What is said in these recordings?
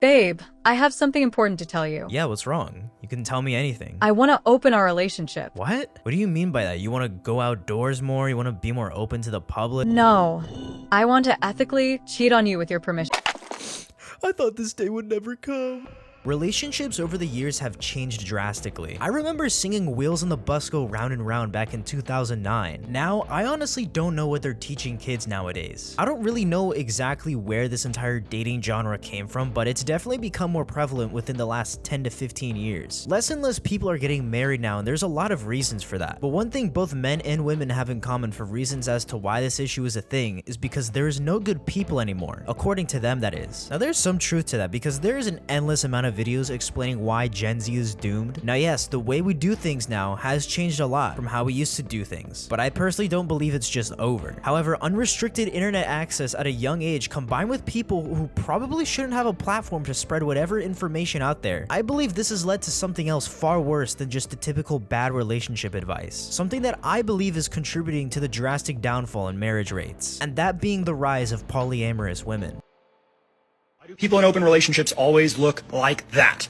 Babe, I have something important to tell you. Yeah, what's wrong? You can tell me anything. I want to open our relationship. What? What do you mean by that? You want to go outdoors more? You want to be more open to the public? No, I want to ethically cheat on you with your permission. I thought this day would never come. Relationships over the years have changed drastically. I remember singing Wheels on the Bus Go Round and Round back in 2009. Now, I honestly don't know what they're teaching kids nowadays. I don't really know exactly where this entire dating genre came from, but it's definitely become more prevalent within the last 10 to 15 years. Less and less people are getting married now, and there's a lot of reasons for that. But one thing both men and women have in common for reasons as to why this issue is a thing is because there is no good people anymore, according to them, that is. Now, there's some truth to that because there is an endless amount of videos explaining why Gen Z is doomed. Now yes, the way we do things now has changed a lot from how we used to do things, but I personally don't believe it's just over. However, unrestricted internet access at a young age combined with people who probably shouldn't have a platform to spread whatever information out there, I believe this has led to something else far worse than just the typical bad relationship advice. Something that I believe is contributing to the drastic downfall in marriage rates, and that being the rise of polyamorous women. People in open relationships always look like that.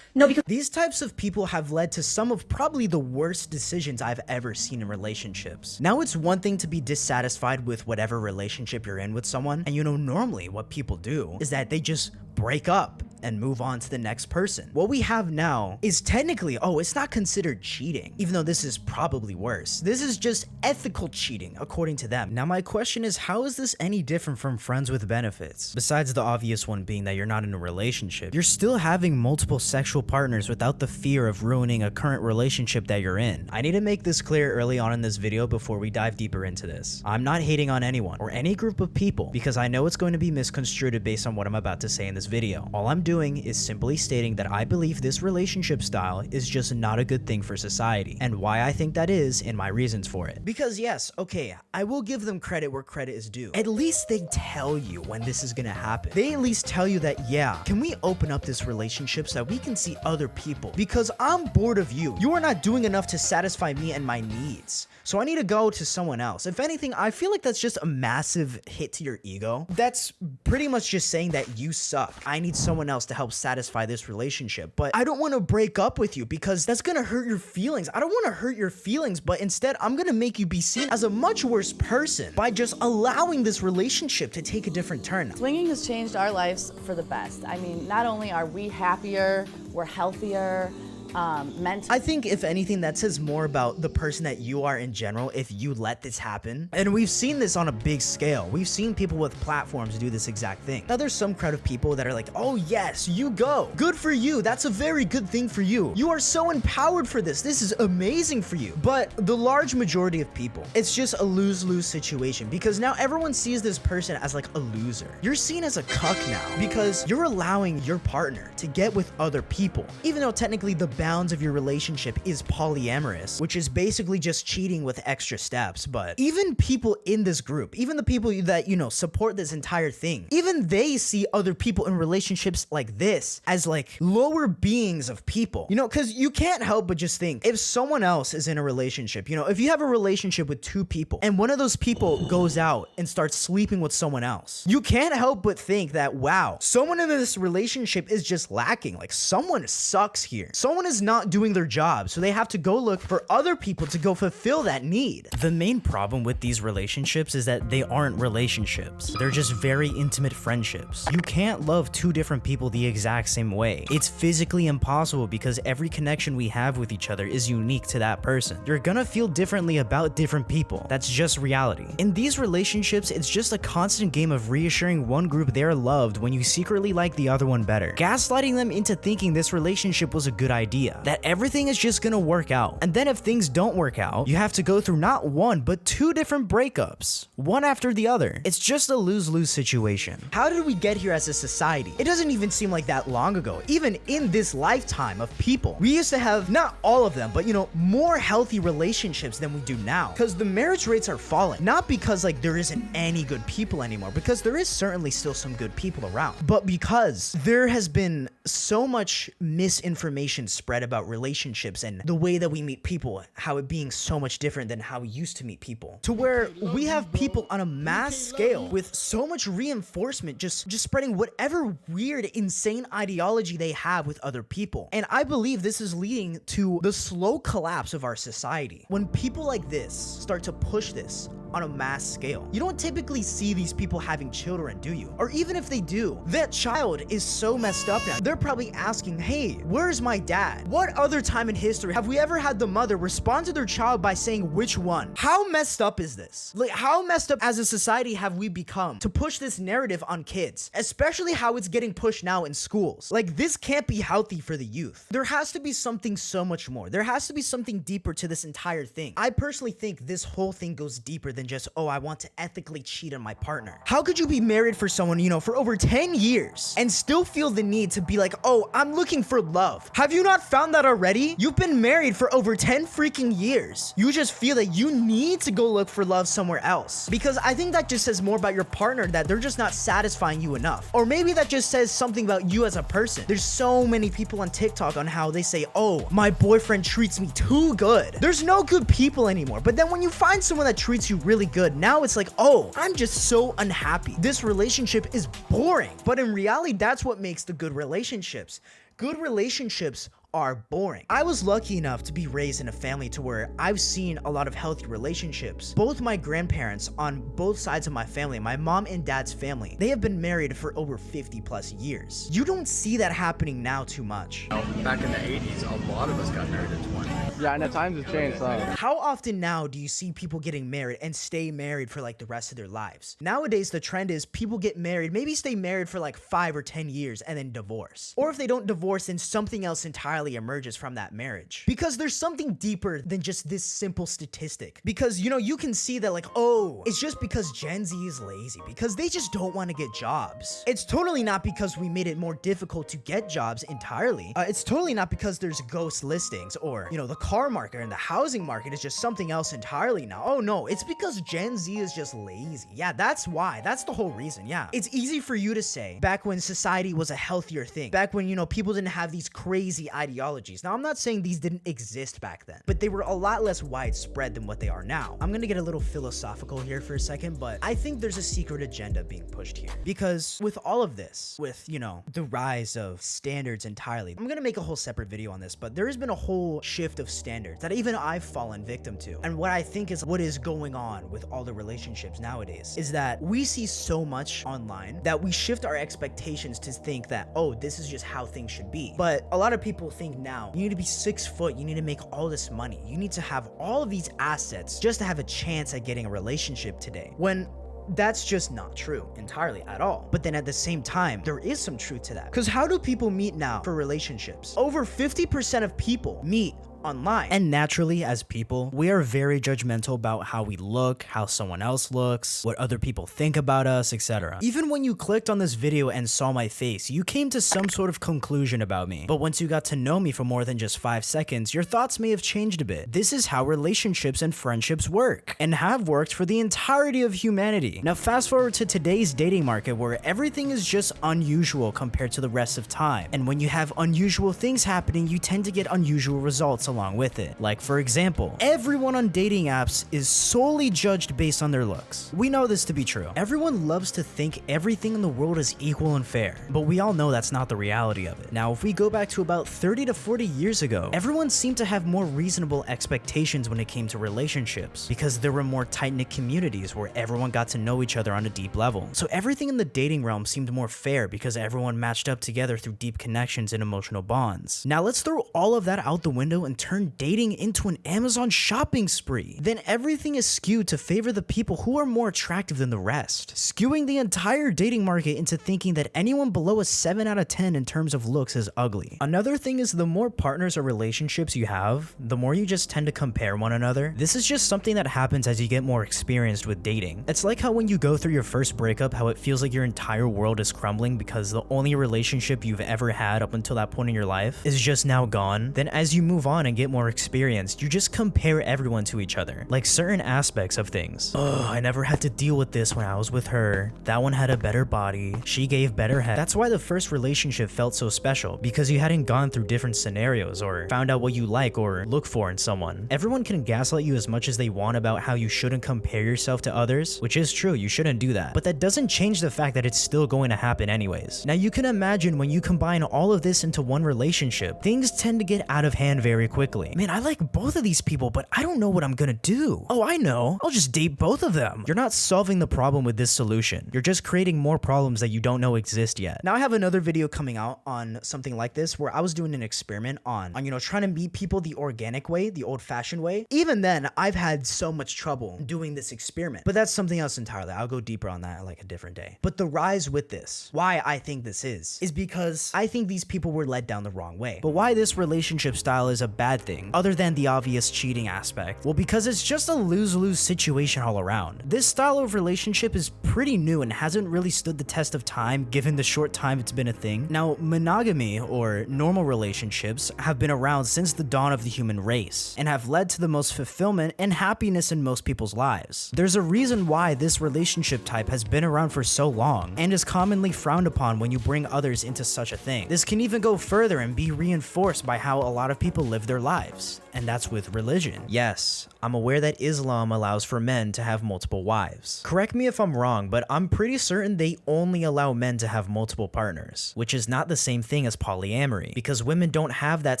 No, because these types of people have led to some of probably the worst decisions I've ever seen in relationships. Now, it's one thing to be dissatisfied with whatever relationship you're in with someone, and normally what people do is that they just break up and move on to the next person. What we have now is technically, it's not considered cheating, even though this is probably worse. This is just ethical cheating, according to them. Now, my question is, how is this any different from friends with benefits? Besides the obvious one being that you're not in a relationship, you're still having multiple sexual partners without the fear of ruining a current relationship that you're in. I need to make this clear early on in this video before we dive deeper into this. I'm not hating on anyone or any group of people because I know it's going to be misconstrued based on what I'm about to say in this video. All I'm doing is simply stating that I believe this relationship style is just not a good thing for society, and why I think that is and my reasons for it. Because yes, okay, I will give them credit where credit is due. At least they tell you when this is gonna happen. They at least tell you that, yeah, can we open up this relationship so that we can see other people? Because I'm bored of you. You are not doing enough to satisfy me and my needs. So I need to go to someone else. If anything, I feel like that's just a massive hit to your ego. That's pretty much just saying that you suck. I need someone else to help satisfy this relationship, but I don't want to break up with you because that's gonna hurt your feelings. I don't want to hurt your feelings, but instead I'm gonna make you be seen as a much worse person by just allowing this relationship to take a different turn. Swinging has changed our lives for the best. I mean, not only are we happier, we're healthier, mentally. I think if anything, that says more about the person that you are in general if you let this happen. And we've seen this on a big scale. We've seen people with platforms do this exact thing. Now there's some crowd of people that are like, oh yes, you go. Good for you. That's a very good thing for you. You are so empowered for this. This is amazing for you. But the large majority of people, it's just a lose-lose situation because now everyone sees this person as like a loser. You're seen as a cuck now because you're allowing your partner to get with other people, even though technically the bounds of your relationship is polyamorous, which is basically just cheating with extra steps. But even people in this group, even the people that, support this entire thing, even they see other people in relationships like this as like lower beings of people, because you can't help but just think if someone else is in a relationship, if you have a relationship with two people and one of those people goes out and starts sleeping with someone else, you can't help but think that, wow, someone in this relationship is just lacking. Like someone sucks here. Someone is not doing their job, so they have to go look for other people to go fulfill that need. The main problem with these relationships is that they aren't relationships. They're just very intimate friendships. You can't love two different people the exact same way. It's physically impossible because every connection we have with each other is unique to that person. You're gonna feel differently about different people. That's just reality. In these relationships, it's just a constant game of reassuring one group they're loved when you secretly like the other one better. Gaslighting them into thinking this relationship was a good idea, that everything is just gonna work out. And then if things don't work out, you have to go through not one, but two different breakups, one after the other. It's just a lose-lose situation. How did we get here as a society? It doesn't even seem like that long ago. Even in this lifetime of people, we used to have, not all of them, but more healthy relationships than we do now. Because the marriage rates are falling. Not because like there isn't any good people anymore, because there is certainly still some good people around, but because there has been so much misinformation spread about relationships and the way that we meet people, how it being so much different than how we used to meet people, to where we have people on a mass scale with so much reinforcement just spreading whatever weird, insane ideology they have with other people. And I believe this is leading to the slow collapse of our society. When people like this start to push this on a mass scale, you don't typically see these people having children, do you? Or even if they do, that child is so messed up now. They're probably asking, hey, where's my dad? What other time in history have we ever had the mother respond to their child by saying which one? How messed up is this? Like, how messed up as a society have we become to push this narrative on kids, especially how it's getting pushed now in schools? Like, this can't be healthy for the youth. There has to be something so much more. There has to be something deeper to this entire thing. I personally think this whole thing goes deeper than just, oh, I want to ethically cheat on my partner. How could you be married for someone, you know, for over 10 years and still feel the need to be like, oh, I'm looking for love? Have you not found that already? You've been married for over 10 freaking years. You just feel that you need to go look for love somewhere else. Because I think that just says more about your partner, that they're just not satisfying you enough. Or maybe that just says something about you as a person. There's so many people on TikTok on how they say, oh, my boyfriend treats me too good. There's no good people anymore. But then when you find someone that treats you really good, now it's like, oh, I'm just so unhappy. This relationship is boring. But in reality, that's what makes the good relationships. Good relationships are boring. I was lucky enough to be raised in a family to where I've seen a lot of healthy relationships. Both my grandparents on both sides of my family, my mom and dad's family, they have been married for over 50 plus years. You don't see that happening now too much. Back in the 80s, a lot of us got married at 20. Yeah, and at times it's changed. How often now do you see people getting married and stay married for like the rest of their lives? Nowadays, the trend is people get married, maybe stay married for like 5 or 10 years and then divorce. Or if they don't divorce, then something else entirely emerges from that marriage. Because there's something deeper than just this simple statistic. Because, you know, you can see that like, oh, it's just because Gen Z is lazy, because they just don't want to get jobs. It's totally not because we made it more difficult to get jobs entirely. It's totally not because there's ghost listings or, you know, the car market and the housing market is just something else entirely now. Oh no, it's because Gen Z is just lazy. Yeah, that's why. That's the whole reason. Yeah. It's easy for you to say back when society was a healthier thing, back when, you know, people didn't have these crazy ideologies. Now, I'm not saying these didn't exist back then, but they were a lot less widespread than what they are now. I'm gonna get a little philosophical here for a second, but I think there's a secret agenda being pushed here. Because with all of this, with, you know, the rise of standards entirely, I'm gonna make a whole separate video on this, but there has been a whole shift of standards that even I've fallen victim to. And what I think is what is going on with all the relationships nowadays is that we see so much online that we shift our expectations to think that, oh, this is just how things should be. But a lot of people think now, you need to be 6 foot, you need to make all this money, you need to have all of these assets just to have a chance at getting a relationship today. When that's just not true entirely at all. But then at the same time, there is some truth to that. Because how do people meet now for relationships? Over 50% of people meet online. And naturally, as people, we are very judgmental about how we look, how someone else looks, what other people think about us, etc. Even when you clicked on this video and saw my face, you came to some sort of conclusion about me. But once you got to know me for more than just 5 seconds, your thoughts may have changed a bit. This is how relationships and friendships work, and have worked for the entirety of humanity. Now fast forward to today's dating market where everything is just unusual compared to the rest of time. And when you have unusual things happening, you tend to get unusual results along with it. Like, for example, everyone on dating apps is solely judged based on their looks. We know this to be true. Everyone loves to think everything in the world is equal and fair, but we all know that's not the reality of it. Now, if we go back to about 30 to 40 years ago, everyone seemed to have more reasonable expectations when it came to relationships because there were more tight-knit communities where everyone got to know each other on a deep level. So everything in the dating realm seemed more fair because everyone matched up together through deep connections and emotional bonds. Now let's throw all of that out the window and turn dating into an Amazon shopping spree. Then everything is skewed to favor the people who are more attractive than the rest, skewing the entire dating market into thinking that anyone below a 7 out of 10 in terms of looks is ugly. Another thing is the more partners or relationships you have, the more you just tend to compare one another. This is just something that happens as you get more experienced with dating. It's like how when you go through your first breakup, how it feels like your entire world is crumbling because the only relationship you've ever had up until that point in your life is just now gone. Then as you move on and get more experience, you just compare everyone to each other, like certain aspects of things. Oh, I never had to deal with this when I was with her. That one had a better body. She gave better head. That's why the first relationship felt so special, because you hadn't gone through different scenarios or found out what you like or look for in someone. Everyone can gaslight you as much as they want about how you shouldn't compare yourself to others, which is true, you shouldn't do that. But that doesn't change the fact that it's still going to happen anyways. Now you can imagine when you combine all of this into one relationship, things tend to get out of hand very quickly. Man, I like both of these people, but I don't know what I'm gonna do. Oh, I know. I'll just date both of them. You're not solving the problem with this solution. You're just creating more problems that you don't know exist yet. Now I have another video coming out on something like this where I was doing an experiment on trying to meet people the organic way, the old-fashioned way. Even then, I've had so much trouble doing this experiment, but that's something else entirely. I'll go deeper on that like a different day. But the rise with this, why I think this is because I think these people were led down the wrong way. But why this relationship style is a bad thing, other than the obvious cheating aspect? Well, because it's just a lose-lose situation all around. This style of relationship is pretty new and hasn't really stood the test of time given the short time it's been a thing. Now, monogamy or normal relationships have been around since the dawn of the human race and have led to the most fulfillment and happiness in most people's lives. There's a reason why this relationship type has been around for so long and is commonly frowned upon when you bring others into such a thing. This can even go further and be reinforced by how a lot of people live their lives, and that's with religion. Yes, I'm aware that Islam allows for men to have multiple wives. Correct me if I'm wrong, but I'm pretty certain they only allow men to have multiple partners, which is not the same thing as polyamory, because women don't have that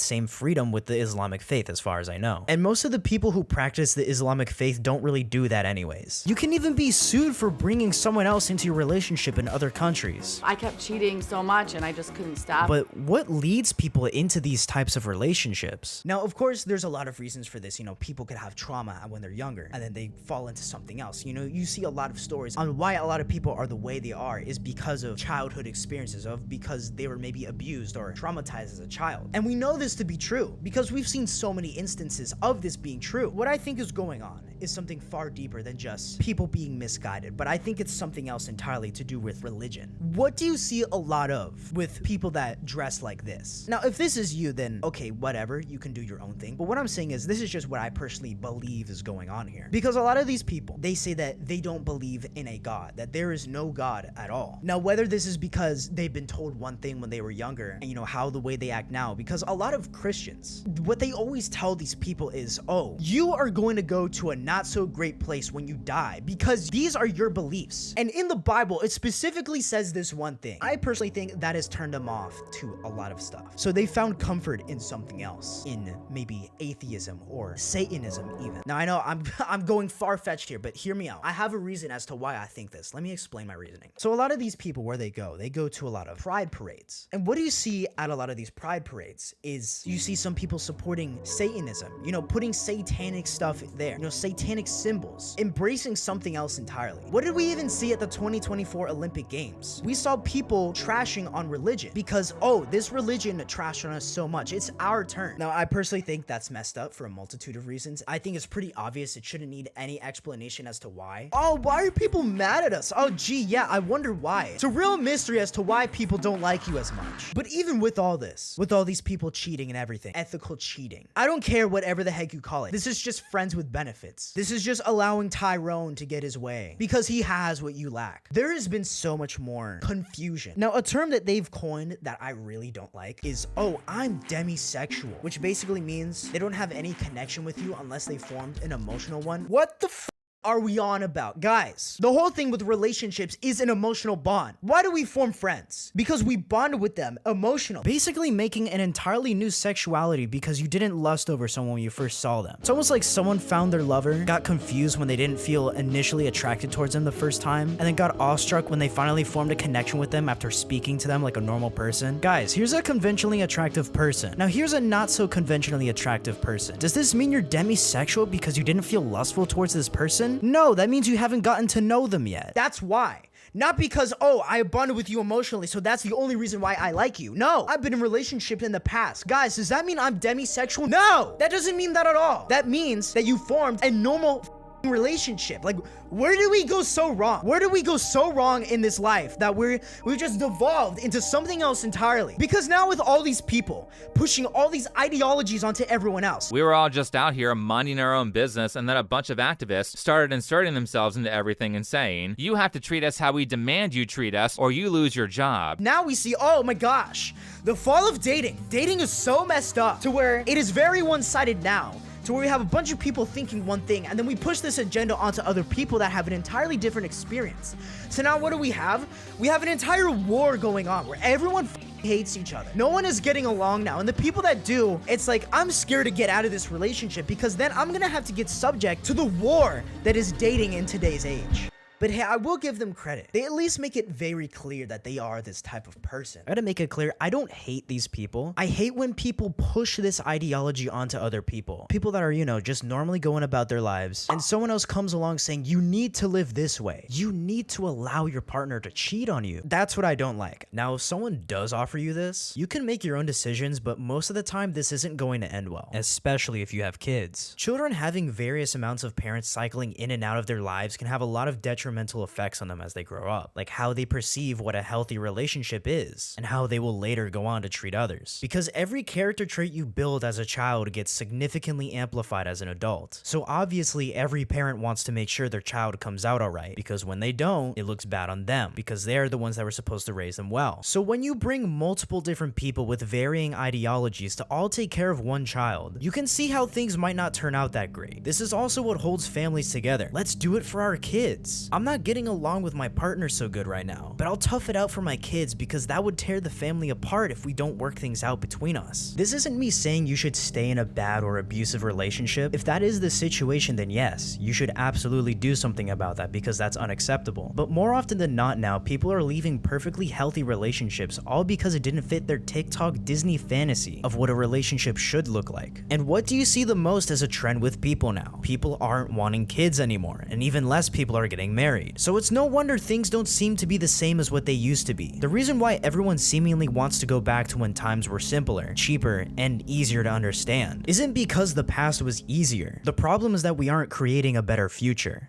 same freedom with the Islamic faith as far as I know. And most of the people who practice the Islamic faith don't really do that anyways. You can even be sued for bringing someone else into your relationship in other countries. I kept cheating so much and I just couldn't stop. But what leads people into these types of relationships? Now, of course, there's a lot of reasons for this. People could have trauma when they're younger and then they fall into something else. You see a lot of stories on why a lot of people are the way they are is because of childhood experiences, because they were maybe abused or traumatized as a child. And we know this to be true because we've seen so many instances of this being true. What I think is going on is something far deeper than just people being misguided, but I think it's something else entirely to do with religion. What do you see a lot of with people that dress like this? Now, if this is you, then okay, whatever, you can do your own thing. But what I'm saying is this is just what I personally believe is going on here. Because a lot of these people, they say that they don't believe in a God, that there is no God at all. Now, whether this is because they've been told one thing when they were younger and how the way they act now, because a lot of Christians, what they always tell these people is, oh, you are going to go to a not so great place when you die because these are your beliefs. And in the Bible, it specifically says this one thing. I personally think that has turned them off to a lot of stuff. So they found comfort in something else, in maybe atheism or Satanism even. Now I know I'm going far-fetched here, but hear me out. I have a reason as to why I think this. Let me explain my reasoning. So a lot of these people, where they go to a lot of pride parades. And what do you see at a lot of these pride parades is you see some people supporting Satanism, putting satanic stuff there, satanic symbols, embracing something else entirely. What did we even see at the 2024 Olympic Games? We saw people trashing on religion because, oh, this religion trashed on us so much. It's our turn. Now, I personally think that's messed up for a multitude of reasons. I think it's pretty obvious. It shouldn't need any explanation as to why. Oh, why are people mad at us? Oh, gee, yeah, I wonder why. It's a real mystery as to why people don't like you as much. But even with all this, with all these people cheating and everything, ethical cheating, I don't care whatever the heck you call it. This is just friends with benefits. This is just allowing Tyrone to get his way because he has what you lack. There has been so much more confusion. Now, a term that they've coined that I really don't like is, oh, I'm demisexual, which basically means they don't have any connection with you unless they formed an emotional one. What the f are we on about? Guys, the whole thing with relationships is an emotional bond. Why do we form friends? Because we bond with them emotionally. Basically making an entirely new sexuality because you didn't lust over someone when you first saw them. It's almost like someone found their lover, got confused when they didn't feel initially attracted towards them the first time, and then got awestruck when they finally formed a connection with them after speaking to them like a normal person. Guys, here's a conventionally attractive person. Now here's a not so conventionally attractive person. Does this mean you're demisexual because you didn't feel lustful towards this person? No, that means you haven't gotten to know them yet. That's why. Not because, oh, I bonded with you emotionally, so that's the only reason why I like you. No, I've been in relationships in the past. Guys, does that mean I'm demisexual? No, that doesn't mean that at all. That means that you formed a normal relationship? Like, where do we go so wrong? Where do we go so wrong in this life that we just devolved into something else entirely? Because now with all these people pushing all these ideologies onto everyone else, We were all just out here minding our own business, and then a bunch of activists started inserting themselves into everything and saying, you have to treat us how we demand you treat us, or you lose your job. now we see, oh my gosh, the fall of dating. Dating is so messed up to where it is very one-sided now, to where we have a bunch of people thinking one thing, and then we push this agenda onto other people that have an entirely different experience. So now what do we have? We have an entire war going on where everyone hates each other. No one is getting along now, and the people that do, it's like, I'm scared to get out of this relationship because then I'm gonna have to get subject to the war that is dating in today's age. But hey, I will give them credit. They at least make it very clear that they are this type of person. I gotta make it clear, I don't hate these people. I hate when people push this ideology onto other people. People that are, you know, just normally going about their lives, and someone else comes along saying, you need to live this way. You need to allow your partner to cheat on you. That's what I don't like. Now, if someone does offer you this, you can make your own decisions, but most of the time, this isn't going to end well, especially if you have kids. Children having various amounts of parents cycling in and out of their lives can have a lot of detrimental effects on them as they grow up, like how they perceive what a healthy relationship is and how they will later go on to treat others. Because every character trait you build as a child gets significantly amplified as an adult. So obviously every parent wants to make sure their child comes out alright, because when they don't, it looks bad on them because they're the ones that were supposed to raise them well. So when you bring multiple different people with varying ideologies to all take care of one child, you can see how things might not turn out that great. This is also what holds families together. Let's do it for our kids. I'm not getting along with my partner so good right now, but I'll tough it out for my kids because that would tear the family apart if we don't work things out between us. This isn't me saying you should stay in a bad or abusive relationship. If that is the situation, then yes, you should absolutely do something about that because that's unacceptable. But more often than not now, people are leaving perfectly healthy relationships all because it didn't fit their TikTok Disney fantasy of what a relationship should look like. And what do you see the most as a trend with people now? People aren't wanting kids anymore, and even less people are getting married. So it's no wonder things don't seem to be the same as what they used to be. The reason why everyone seemingly wants to go back to when times were simpler, cheaper, and easier to understand isn't because the past was easier. The problem is that we aren't creating a better future.